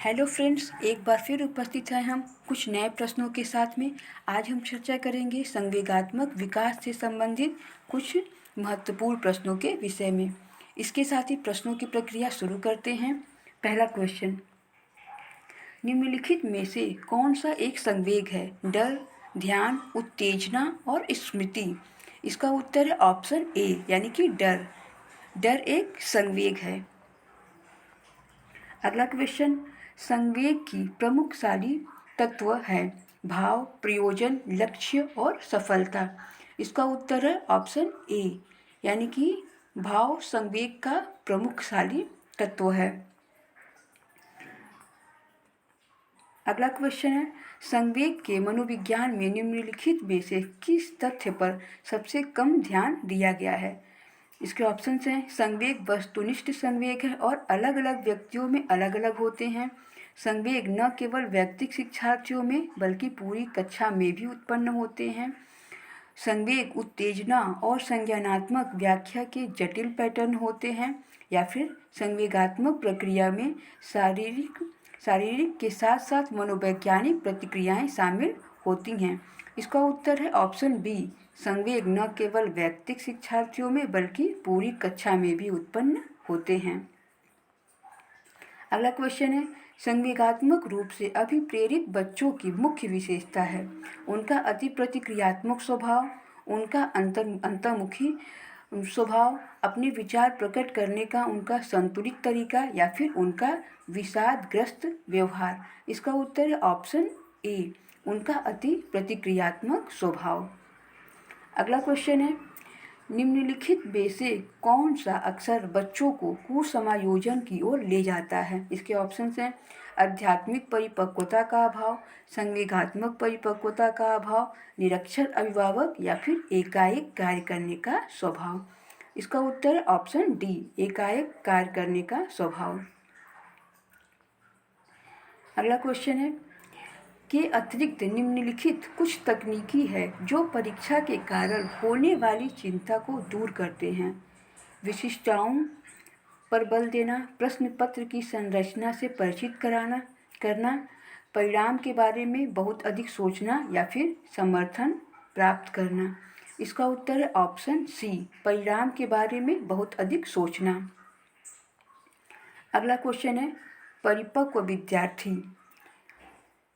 Hello friends, एक बार फिर उपस्थित हैं हम कुछ नए प्रश्नों के साथ में। आज हम चर्चा करेंगे संवेगात्मक विकास से संबंधित कुछ महत्वपूर्ण प्रश्नों के विषय में। इसके साथ ही प्रश्नों की प्रक्रिया शुरू करते हैं। पहला क्वेश्चन, निम्नलिखित में से कौन सा एक संवेग है? डर, ध्यान, उत्तेजना और स्मृति। इसका उत्तर है ऑप्शन ए यानी कि डर। डर एक संवेग है। अगला क्वेश्चन, संवेग की प्रमुखशाली तत्व है भाव, प्रयोजन, लक्ष्य और सफलता। इसका उत्तर है ऑप्शन ए यानी कि भाव संवेग का प्रमुखशाली तत्व है। अगला क्वेश्चन है, संवेग के मनोविज्ञान में निम्नलिखित में से किस तथ्य पर सबसे कम ध्यान दिया गया है? इसके ऑप्शंस हैं, संवेग वस्तुनिष्ठ संवेग है और अलग अलग व्यक्तियों में अलग अलग होते हैं। संवेग न केवल वैयक्तिक शिक्षार्थियों में बल्कि पूरी कक्षा में भी उत्पन्न होते हैं। संवेग उत्तेजना और संज्ञानात्मक व्याख्या के जटिल पैटर्न होते हैं। या फिर संवेगात्मक प्रक्रिया में शारीरिक के साथ साथ मनोवैज्ञानिक प्रतिक्रियाएं शामिल होती हैं। इसका उत्तर है ऑप्शन बी, संवेग न केवल वैयक्तिक शिक्षार्थियों में बल्कि पूरी कक्षा में भी उत्पन्न होते हैं। अगला क्वेश्चन है, संवेगात्मक रूप से अभिप्रेरित बच्चों की मुख्य विशेषता है उनका अति प्रतिक्रियात्मक स्वभाव, उनका अंतर्मुखी स्वभाव, अपने विचार प्रकट करने का उनका संतुलित तरीका या फिर उनका विषादग्रस्त व्यवहार। इसका उत्तर है ऑप्शन ए, उनका अति प्रतिक्रियात्मक स्वभाव। अगला क्वेश्चन है, निम्नलिखित में से कौन सा अक्सर बच्चों को कुसमायोजन की ओर ले जाता है? इसके ऑप्शंस हैं, आध्यात्मिक परिपक्वता का अभाव, संवेगात्मक परिपक्वता का अभाव, निरक्षर अभिभावक या फिर एकाएक कार्य करने का स्वभाव। इसका उत्तर है ऑप्शन डी, एकाएक कार्य करने का स्वभाव। अगला क्वेश्चन है, के अतिरिक्त निम्नलिखित कुछ तकनीकी है जो परीक्षा के कारण होने वाली चिंता को दूर करते हैं? विशिष्टताओं पर बल देना, प्रश्न पत्र की संरचना से परिचित करना, परिणाम के बारे में बहुत अधिक सोचना या फिर समर्थन प्राप्त करना। इसका उत्तर है ऑप्शन सी, परिणाम के बारे में बहुत अधिक सोचना। अगला क्वेश्चन है, परिपक्व विद्यार्थी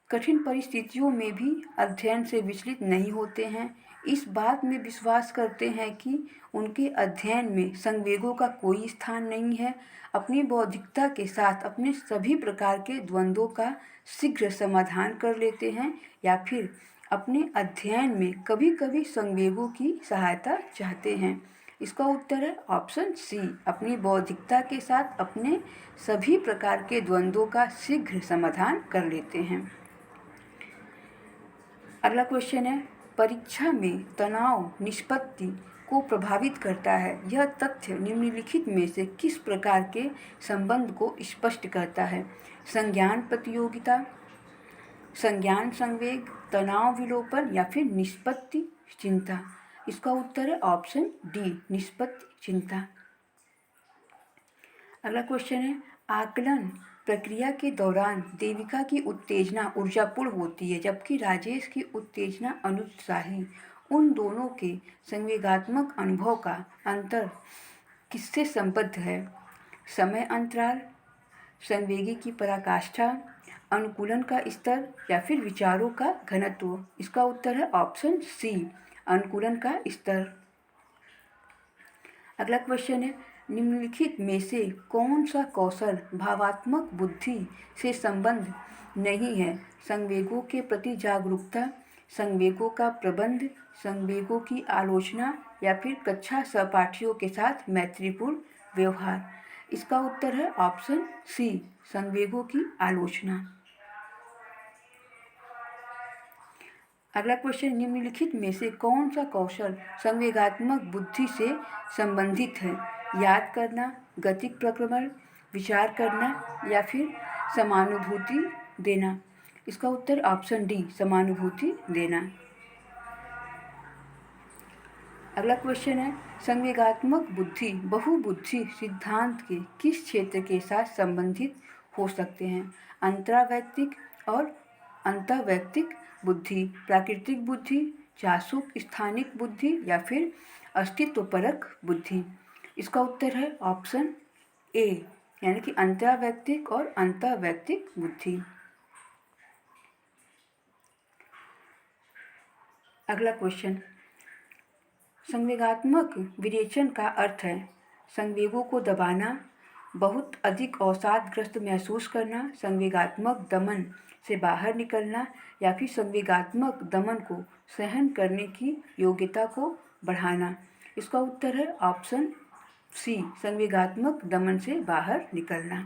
कठिन परिस्थितियों में भी अध्ययन से विचलित नहीं होते हैं। इस बात में विश्वास करते हैं कि उनके अध्ययन में संवेगों का कोई स्थान नहीं है। अपनी बौद्धिकता के साथ अपने सभी प्रकार के द्वंद्वों का शीघ्र समाधान कर लेते हैं या फिर अपने अध्ययन में कभी कभी संवेगों की सहायता चाहते हैं। इसका उत्तर है ऑप्शन सी, अपनी बौद्धिकता के साथ अपने सभी प्रकार के द्वंद्वों का शीघ्र समाधान कर लेते हैं। अगला क्वेश्चन है, परीक्षा में तनाव निष्पत्ति को प्रभावित करता है। यह तथ्य निम्नलिखित में से किस प्रकार के संबंध को स्पष्ट करता है? संज्ञान प्रतियोगिता, संज्ञान संवेग, तनाव विलोपन या फिर निष्पत्ति चिंता। इसका उत्तर है ऑप्शन डी, निष्पत्ति चिंता। अगला क्वेश्चन है, आकलन प्रक्रिया के दौरान देविका की उत्तेजना ऊर्जापूर्ण होती है जबकि राजेश की उत्तेजना अनुत्साही। उन दोनों के संवेगात्मक अनुभव का अंतर किससे संबद्ध है? समय अंतराल, संवेगी की पराकाष्ठा, अनुकूलन का स्तर या फिर विचारों का घनत्व। इसका उत्तर है ऑप्शन सी, अनुकूलन का स्तर। अगला क्वेश्चन है, निम्नलिखित में से कौन सा कौशल भावात्मक बुद्धि से संबंध नहीं है? संवेगों के प्रति जागरूकता, संवेगों का प्रबंध, संवेगों की आलोचना या फिर कक्षा सहपाठियों के साथ मैत्रीपूर्ण व्यवहार। इसका उत्तर है ऑप्शन सी, संवेगों की आलोचना। अगला क्वेश्चन, निम्नलिखित में से कौन सा कौशल संवेगात्मक बुद्धि से संबंधित है? याद करना, गतिक प्रक्रमण, विचार करना या फिर समानुभूति देना। इसका उत्तर ऑप्शन डी, समानुभूति देना। अगला क्वेश्चन है, संवेगात्मक बुद्धि बहुबुद्धि सिद्धांत के किस क्षेत्र के साथ संबंधित हो सकते हैं। अंतरावैयक्तिक और अंतर्वैयक्तिक बुद्धि, प्राकृतिक बुद्धि, चाशुक स्थानिक बुद्धि या फिर अस्तित्वपरक बुद्धि। इसका उत्तर है ऑप्शन ए, यानी कि अंतरावैयक्तिक और अंतर्वैयक्तिक बुद्धि। अगला क्वेश्चन, संवेगात्मक विरेचन का अर्थ है संवेगों को दबाना, बहुत अधिक अवसादग्रस्त महसूस करना, संवेगात्मक दमन से बाहर निकलना या फिर संवेगात्मक दमन को सहन करने की योग्यता को बढ़ाना। इसका उत्तर है ऑप्शन सी, संवेगात्मक दमन से बाहर निकलना।